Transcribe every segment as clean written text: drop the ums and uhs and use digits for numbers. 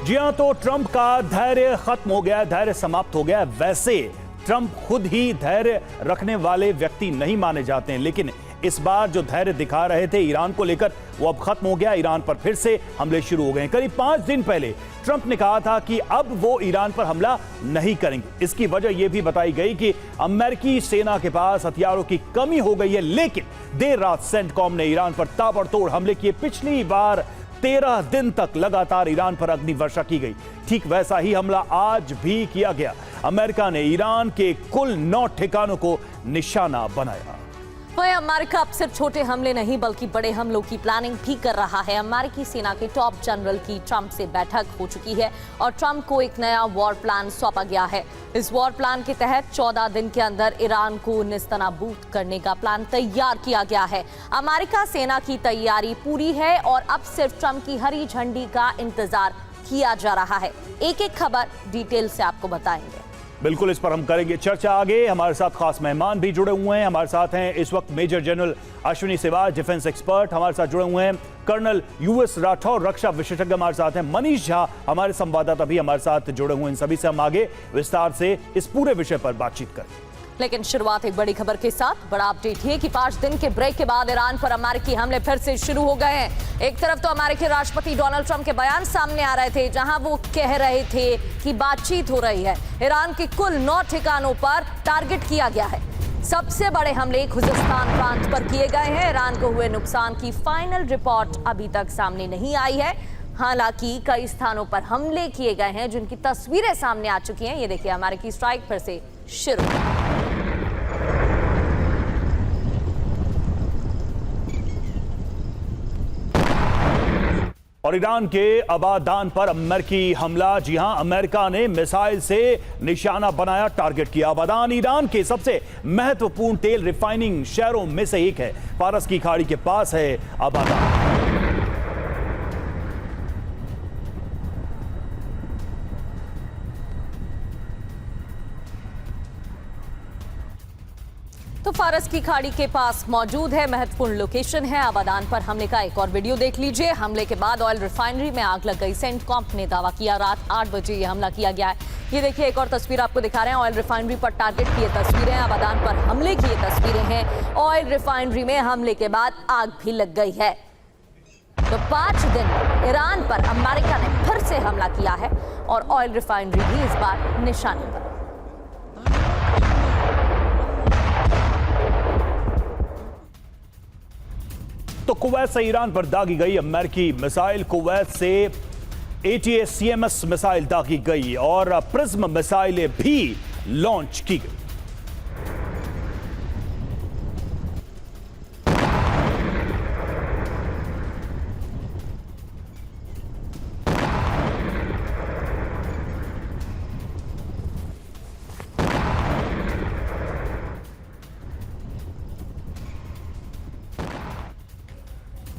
जी हां, तो ट्रंप का धैर्य खत्म हो गया, धैर्य समाप्त हो गया। वैसे ट्रंप खुद ही धैर्य रखने वाले व्यक्ति नहीं माने जाते हैं, लेकिन इस बार जो धैर्य दिखा रहे थे ईरान को लेकर वो अब खत्म हो गया। ईरान पर फिर से हमले शुरू हो गए। करीब 5 दिन पहले ट्रंप ने कहा था कि अब वो ईरान पर हमला नहीं करेंगे। इसकी वजह यह भी बताई गई कि अमेरिकी सेना के पास हथियारों की कमी हो गई है, लेकिन देर रात सेंटकॉम ने ईरान पर ताबड़तोड़ हमले किए। पिछली बार 13 दिन तक लगातार ईरान पर अग्नि वर्षा की गई। ठीक वैसा ही हमला आज भी किया गया। अमेरिका ने ईरान के कुल 9 ठिकानों को निशाना बनाया। वह अमेरिका अब सिर्फ छोटे हमले नहीं बल्कि बड़े हमलों की प्लानिंग भी कर रहा है। अमेरिकी सेना के टॉप जनरल की ट्रंप से बैठक हो चुकी है और ट्रंप को एक नया वॉर प्लान सौंपा गया है। इस वॉर प्लान के तहत 14 दिन के अंदर ईरान को नेस्तनाबूद करने का प्लान तैयार किया गया है। अमेरिका सेना की तैयारी पूरी है और अब सिर्फ ट्रंप की हरी झंडी का इंतजार किया जा रहा है। एक एक खबर डिटेल से आपको बताएंगे। बिल्कुल, इस पर हम करेंगे चर्चा आगे। हमारे साथ खास मेहमान भी जुड़े हुए हैं। हमारे साथ हैं इस वक्त major general Ashwini Siwach, defence expert हमारे साथ जुड़े हुए हैं। कर्नल यूएस राठौर, रक्षा विशेषज्ञ हमारे साथ हैं। मनीष झा, हमारे संवाददाता भी हमारे साथ जुड़े हुए हैं। इन सभी से हम आगे विस्तार से इस पूरे विषय पर बातचीत करें। लेकिन शुरुआत एक बड़ी खबर के साथ। बड़ा अपडेट है कि 5 दिन के ब्रेक के बाद ईरान पर अमेरिकी हमले फिर से शुरू हो गए हैं। एक तरफ तो अमेरिकी राष्ट्रपति डोनाल्ड ट्रंप के बयान सामने आ रहे थे, जहां वो कह रहे थे कि बातचीत हो रही है। ईरान के कुल 9 ठिकानों पर टारगेट किया गया है। सबसे बड़े हमले खुजस्तान प्रांत पर किए गए हैं। ईरान को हुए नुकसान की फाइनल रिपोर्ट अभी तक सामने नहीं आई है। हालांकि कई स्थानों पर हमले किए गए हैं जिनकी तस्वीरें सामने आ चुकी हैं। ये देखिए, अमेरिकी स्ट्राइक फिर से शुरू। और ईरान के आबादान पर अमेरिकी हमला। जी हां, अमेरिका ने मिसाइल से निशाना बनाया, टारगेट किया। आबादान ईरान के सबसे महत्वपूर्ण तेल रिफाइनिंग शहरों में से एक है। फारस की खाड़ी के पास है आबादान। तो फारस की खाड़ी के पास मौजूद है, महत्वपूर्ण लोकेशन है। आबादान पर हमले का एक और वीडियो देख लीजिए। हमले के बाद ऑयल रिफाइनरी में आग लग गई। सेंटकॉम ने दावा किया रात 8 बजे ये हमला किया गया है। ये देखिए, एक और तस्वीर आपको दिखा रहे हैं। ऑयल रिफाइनरी पर टारगेट की तस्वीरें, आबादान पर हमले की तस्वीरें हैं। ऑयल रिफाइनरी में हमले के बाद आग भी लग गई है। तो 5 दिन ईरान पर अमेरिका ने फिर से हमला किया है और ऑयल रिफाइनरी भी इस बार निशाने पर। तो कुवैत से ईरान पर दागी गई अमेरिकी मिसाइल। कुवैत से ATACMS मिसाइल दागी गई और प्रिज्म मिसाइलें भी लॉन्च की गई।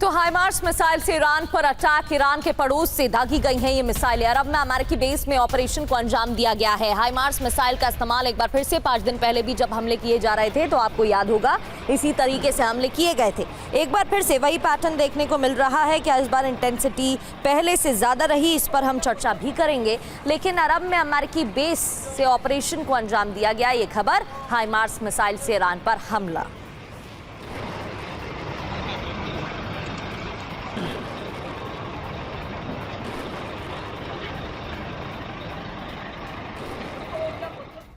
तो हाइमार्स मिसाइल से ईरान पर अटैक। ईरान के पड़ोस से दागी गई हैं ये मिसाइलें। अरब में अमेरिकी बेस में ऑपरेशन को अंजाम दिया गया है। हाइमार्स मिसाइल का इस्तेमाल एक बार फिर से 5 दिन पहले भी जब हमले किए जा रहे थे तो आपको याद होगा इसी तरीके से हमले किए गए थे। एक बार फिर से वही पैटर्न देखने को मिल रहा है। क्या इस बार इंटेंसिटी पहले से ज्यादा रही, इस पर हम चर्चा भी करेंगे। लेकिन अरब में अमेरिकी बेस से ऑपरेशन को अंजाम दिया गया, ये खबर हाइमार्स मिसाइल से ईरान पर हमला।